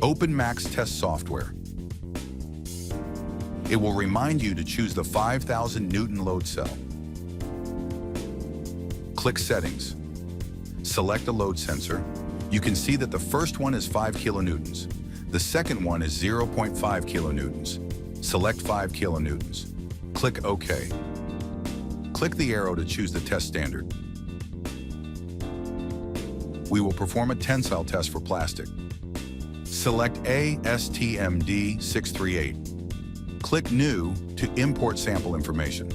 Open MaxTest software. It will remind you to choose the 5,000 Newton load cell. Click Settings. Select a load sensor. You can see that the first one is 5 kilonewtons. The second one is 0.5 kilonewtons. Select 5 kilonewtons. Click OK. Click the arrow to choose the test standard. We will perform a tensile test for plastic. Select ASTM D638. Click New to import sample information.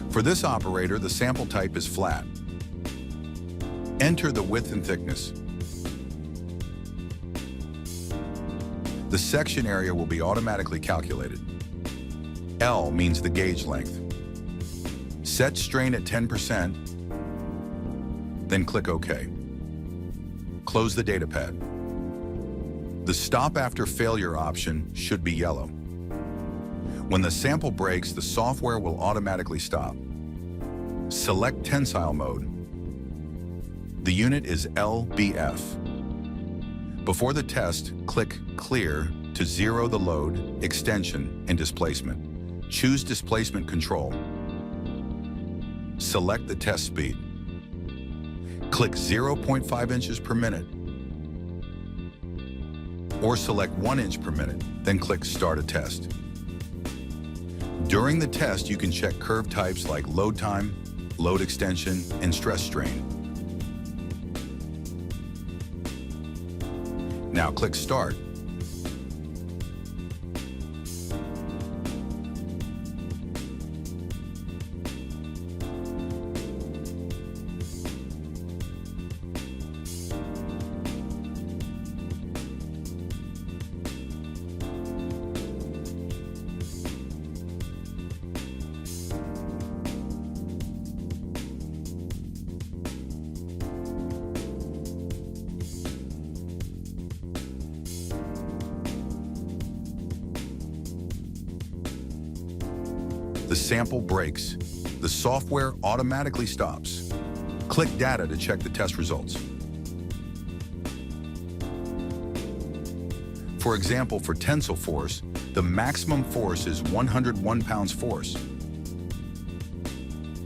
For this operator, the sample type is flat. Enter the width and thickness. The section area will be automatically calculated. L means the gauge length. Set strain at 10%, then click OK. Close the data pad. The Stop After Failure option should be yellow. When the sample breaks, the software will automatically stop. Select Tensile mode. The unit is LBF. Before the test, click Clear to zero the load, extension, and displacement. Choose Displacement Control. Select the test speed. Click 0.5 inches per minute, or select 1 inch per minute, then click Start a Test. During the test, you can check curve types like load time, load extension, and stress strain. Now click Start. The sample breaks. The software automatically stops. Click Data to check the test results. For example, for tensile force, the maximum force is 101 pounds force.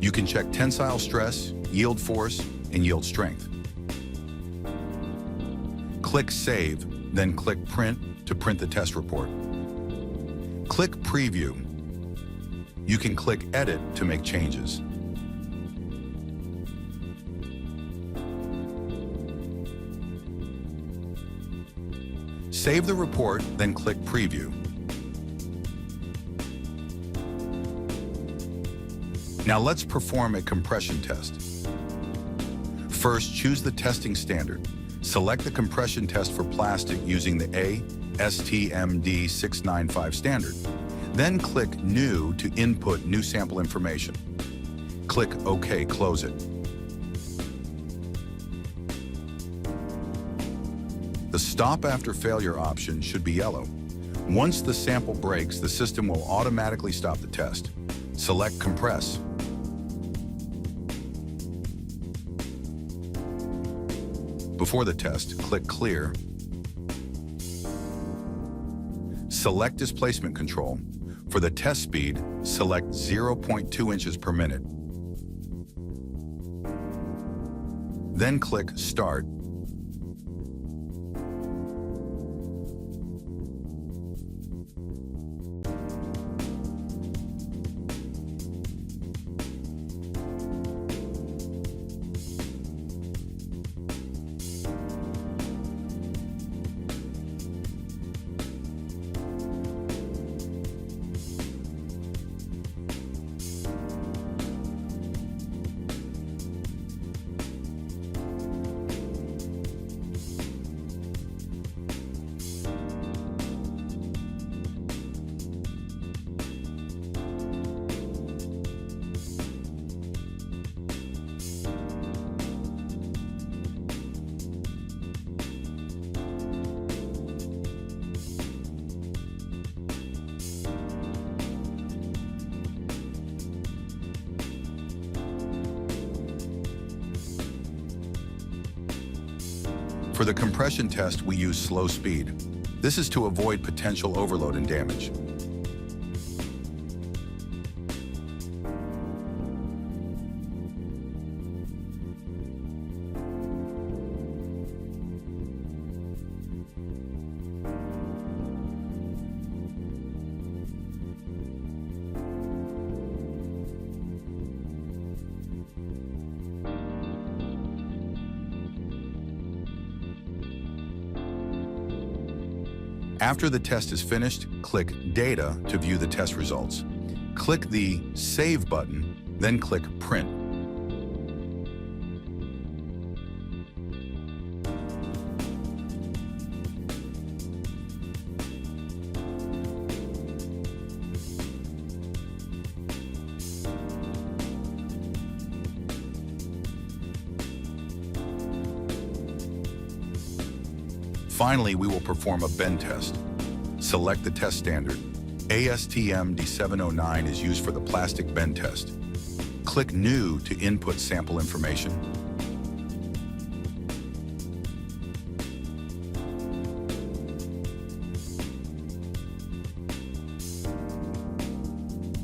You can check tensile stress, yield force, and yield strength. Click Save, then click Print to print the test report. Click Preview. You can click Edit to make changes. Save the report, then click Preview. Now let's perform a compression test. First, choose the testing standard. Select the compression test for plastic using the ASTM D638 standard. Then click New to input new sample information. Click OK, close it. The Stop After Failure option should be yellow. Once the sample breaks, the system will automatically stop the test. Select Compress. Before the test, click Clear. Select Displacement Control. For the test speed, select 0.2 inches per minute. Then click Start. For the compression test, we use slow speed. This is to avoid potential overload and damage. After the test is finished, click Data to view the test results. Click the Save button, then click Print. Finally, we will perform a bend test. Select the test standard. ASTM D638 is used for the plastic bend test. Click New to input sample information.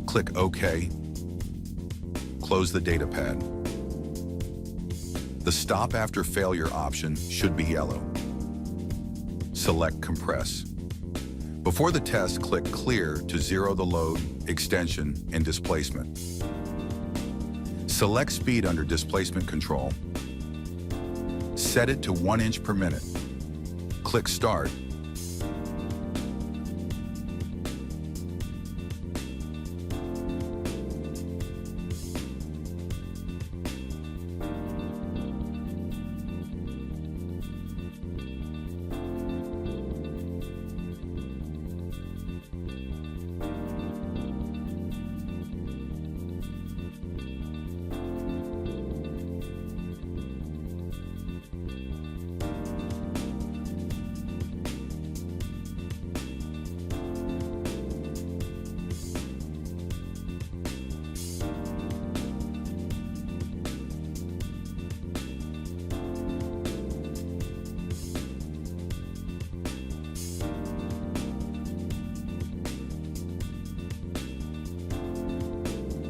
Click OK. Close the data pad. The Stop After Failure option should be yellow. Select Compress. Before the test, click Clear to zero the load, extension, and displacement. Select Speed under Displacement Control. Set it to 1 inch per minute. Click Start.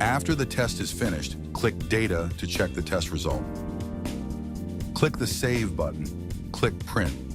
After the test is finished, click Data to check the test result. Click the Save button. Click Print.